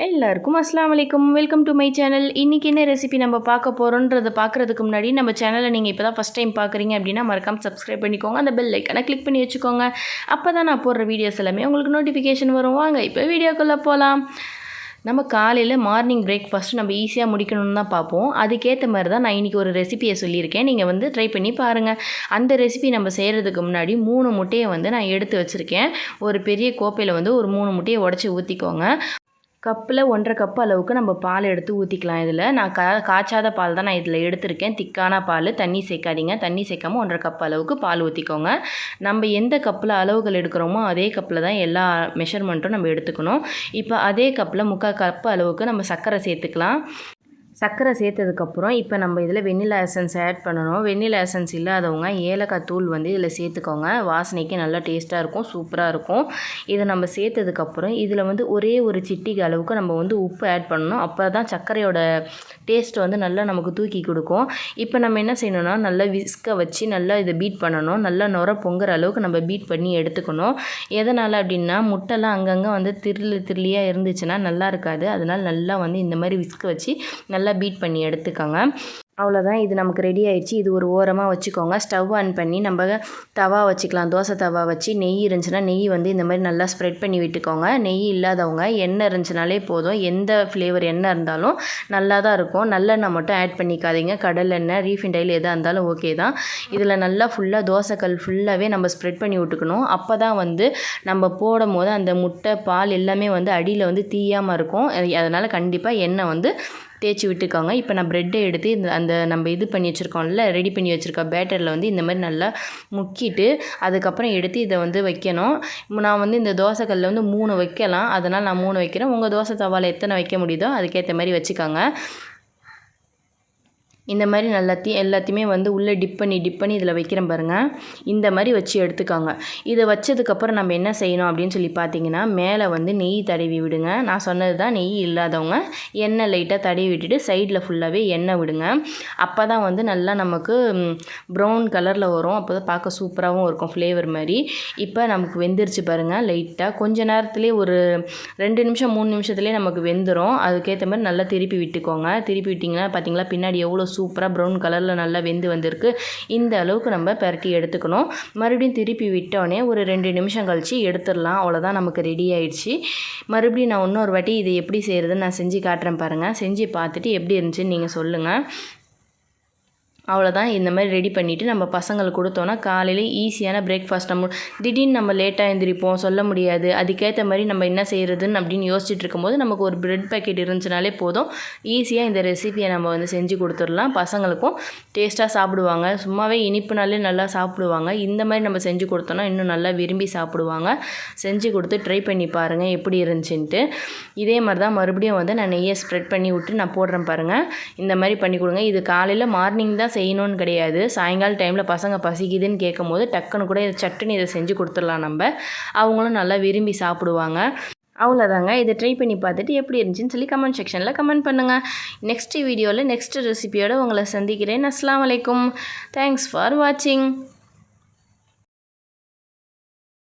எல்லாருக்கும் அஸ்ஸலாமு அலைக்கும். Welcome to my channel. இன்றைக்கி என்ன ரெசிபி நம்ம பார்க்க போகிறோன்றதை பார்க்குறதுக்கு முன்னாடி நம்ம சேனலை நீங்கள் இப்போ தான் ஃபஸ்ட் டைம் பார்க்குறீங்க அப்படின்னா மறக்காம சப்ஸ்கிரைப் பண்ணிக்கோங்க. அந்த பெல் ஐக்கனை கிளிக் பண்ணி வச்சுக்கோங்க. அப்போ தான் நான் போடுற வீடியோஸ் எல்லாமே உங்களுக்கு நோட்டிஃபிகேஷன் வரும். வாங்க இப்போ வீடியோக்குள்ளே போகலாம். நம்ம காலையில் மார்னிங் பிரேக்ஃபாஸ்ட் நம்ம ஈஸியாக முடிக்கணும்னு தான் பார்ப்போம். அதுக்கேற்ற மாதிரி தான் நான் இன்றைக்கி ஒரு ரெசிபியை சொல்லியிருக்கேன். நீங்கள் வந்து ட்ரை பண்ணி பாருங்கள். அந்த ரெசிபி நம்ம செய்கிறதுக்கு முன்னாடி 3 முட்டையை வந்து நான் எடுத்து வச்சுருக்கேன். ஒரு பெரிய கோப்பையில் வந்து ஒரு 3 முட்டையை உடச்சி ஊற்றிக்கோங்க. கப்பில் 1.5 கப் அளவுக்கு நம்ம பால் எடுத்து ஊற்றிக்கலாம். இதில் நான் காய்ச்சாத பால் தான் நான் இதில் எடுத்திருக்கேன். திக்கான பால், தண்ணி சேர்க்காதீங்க. தண்ணி சேர்க்காமல் 1.5 கப் அளவுக்கு பால் ஊற்றிக்கோங்க. நம்ம எந்த கப்பில் அளவுகள் எடுக்கிறோமோ அதே கப்பில் தான் எல்லா மெஷர்மெண்ட்டும் நம்ம எடுத்துக்கணும். இப்போ அதே கப்பில் 3/4 கப் அளவுக்கு நம்ம சர்க்கரை சேர்த்துக்கலாம். சர்க்கரை சேர்த்ததுக்கப்புறம் இப்போ நம்ம இதில் வெண்ணிலா எசன்ஸ் ஆட் பண்ணணும். வெண்ணிலா எசன்ஸ் இல்லாதவங்க ஏலக்காய் தூள் வந்து இதில் சேர்த்துக்கோங்க. வாசனைக்கு நல்லா டேஸ்ட்டாக இருக்கும், சூப்பராக இருக்கும். இதை நம்ம சேர்த்ததுக்கப்புறம் இதில் வந்து ஒரே ஒரு சிட்டிகை அளவுக்கு நம்ம வந்து உப்பு ஆட் பண்ணணும். அப்போ தான் சர்க்கரையோட டேஸ்ட் வந்து நல்லா நமக்கு தூக்கி கொடுக்கும். இப்போ நம்ம என்ன செய்யணும்னா நல்லா விஸ்கை வச்சு நல்லா இதை பீட் பண்ணணும். நல்லா நுர பொங்குற அளவுக்கு நம்ம பீட் பண்ணி எடுத்துக்கணும். எதனால் அப்படின்னா முட்டைலாம் அங்கங்கே வந்து திருளியாக இருந்துச்சுன்னா நல்லா இருக்காது. அதனால் நல்லா வந்து இந்த மாதிரி விஸ்கை வச்சு நல்லா பீட் பண்ணி எடுத்துக்கோங்க. அவ்வளோதான், இது நமக்கு ரெடி ஆயிடுச்சு. இது ஒரு ஓரமாக வச்சுக்கோங்க. ஸ்டவ் ஆன் பண்ணி நம்ம தவா வச்சுக்கலாம். தோசை தவா வச்சு நெய் இருந்துச்சுன்னா நெய் வந்து இந்த மாதிரி நல்லா ஸ்ப்ரெட் பண்ணி விட்டுக்கோங்க. நெய் இல்லாதவங்க எண்ணெய் இருந்துச்சுனாலே போதும். எந்த ஃப்ளேவர் எண்ணெய் இருந்தாலும் நல்லா தான் இருக்கும். நல்லெண்ணெய் மட்டும் ஆட் பண்ணிக்காதீங்க. கடலெண்ணெய், ரீஃபைண்ட் ஆயில் எதாக இருந்தாலும் ஓகே தான். இதில் நல்லா ஃபுல்லாக தோசைக்கல் ஃபுல்லாகவே நம்ம ஸ்ப்ரெட் பண்ணி விட்டுக்கணும். அப்போ தான் வந்து நம்ம போடும் போது அந்த முட்டை பால் எல்லாமே வந்து அடியில் வந்து தீயாமல் இருக்கும். அதனால் கண்டிப்பாக எண்ணெய் வந்து தேய்ச்சி விட்டுக்கோங்க. இப்போ நான் ப்ரெட்டை எடுத்து அந்த நம்ம இது பண்ணி வச்சுருக்கோம்ல, ரெடி பண்ணி வச்சுருக்க பேட்டரில் வந்து இந்த மாதிரி நல்லா முக்கிட்டு அதுக்கப்புறம் எடுத்து இதை வந்து வைக்கணும். நான் வந்து இந்த தோசைக்கல்லில் வந்து 3 வைக்கலாம். அதனால் நான் 3 வைக்கிறேன். உங்கள் தோசை தவாவில் எத்தனை வைக்க முடியுதோ அதுக்கேற்ற மாதிரி வச்சுக்கோங்க. இந்த மாதிரி எல்லாத்தையுமே வந்து உள்ளே டிப் பண்ணி இதில் வைக்கிறேன் பாருங்கள். இந்த மாதிரி வச்சு எடுத்துக்கோங்க. இதை வச்சதுக்கப்புறம் நம்ம என்ன செய்யணும் அப்படின்னு சொல்லி பார்த்தீங்கன்னா மேலே வந்து நெய் தடவி விடுங்க. நான் சொன்னது தான், நெய் இல்லாதவங்க எண்ணெய் லைட்டாக தடவி விட்டுட்டு சைடில் ஃபுல்லாகவே எண்ணெய் விடுங்க. அப்போ தான் வந்து நல்லா நமக்கு ப்ரௌன் கலரில் வரும். அப்போ தான் பார்க்க சூப்பராகவும் இருக்கும் ஃப்ளேவர் மாதிரி. இப்போ நமக்கு வெந்துருச்சு பாருங்கள். லைட்டாக கொஞ்ச நேரத்துலேயே ஒரு 2 நிமிஷம் 3 நிமிஷத்துலேயே நமக்கு வெந்துடும். அதுக்கேற்ற மாதிரி நல்லா திருப்பி விட்டுக்கோங்க. திருப்பி விட்டிங்கன்னா பார்த்தீங்களா பின்னாடி எவ்வளோ சூப்பராக ப்ரௌன் கலரில் நல்லா வெந்து வந்திருக்கு. இந்த அளவுக்கு நம்ம பரட்டி எடுத்துக்கணும். மறுபடியும் திருப்பி விட்டோடனே ஒரு 2 நிமிஷம் கழித்து எடுத்துடலாம். அவ்வளோதான், நமக்கு ரெடி ஆயிடுச்சு. மறுபடியும் நான் இன்னொரு வாட்டி இதை எப்படி செய்கிறதுன்னு நான் செஞ்சு காட்டுறேன் பாருங்கள். செஞ்சு பார்த்துட்டு எப்படி இருந்துச்சுன்னு நீங்கள் சொல்லுங்கள். அவ்வளோதான், இந்த மாதிரி ரெடி பண்ணிவிட்டு நம்ம பசங்களுக்கு கொடுத்தோன்னா காலையில் ஈஸியான பிரேக்ஃபாஸ்ட். திடீர்னு நம்ம லேட்டாக எழுந்திரிப்போம், சொல்ல முடியாது. அதுக்கேற்ற மாதிரி நம்ம என்ன செய்கிறதுன்னு அப்படின்னு யோசிச்சுட்டு இருக்கும்போது நமக்கு ஒரு ப்ரெட் பேக்கெட் இருந்துச்சுனாலே போதும். ஈஸியாக இந்த ரெசிபியை நம்ம வந்து செஞ்சு கொடுத்துடலாம். பசங்களுக்கும் டேஸ்ட்டாக சாப்பிடுவாங்க. சும்மாவே இனிப்புனாலே நல்லா சாப்பிடுவாங்க. இந்த மாதிரி நம்ம செஞ்சு கொடுத்தோன்னா இன்னும் நல்லா விரும்பி சாப்பிடுவாங்க. செஞ்சு கொடுத்து ட்ரை பண்ணி பாருங்கள் எப்படி இருந்துச்சுன்ட்டு. இதே மாதிரி தான் மறுபடியும் வந்து நான் நெய்யை ஸ்ப்ரெட் பண்ணி விட்டு நான் போடுறேன் பாருங்கள். இந்த மாதிரி பண்ணி கொடுங்க. இது காலையில் மார்னிங் தான் செய்யணும்னு கிடையாது. சாயங்கால டைமில் பசங்க பசிக்குதுன்னு கேட்கும் போது டக்குன்னு கூட சட்டுன்னு இதை செஞ்சு கொடுத்துடலாம் நம்ம. அவங்களும் நல்லா விரும்பி சாப்பிடுவாங்க. அவ்வளோதாங்க, இதை ட்ரை பண்ணி பார்த்துட்டு எப்படி இருந்துச்சுன்னு சொல்லி கமெண்ட் செக்ஷனில் கமெண்ட் பண்ணுங்கள். நெக்ஸ்ட் வீடியோவில் நெக்ஸ்ட் ரெசிபியோடு உங்களை சந்திக்கிறேன். அஸ்ஸலாமு அலைக்கும். தேங்க்ஸ் ஃபார் வாட்சிங்.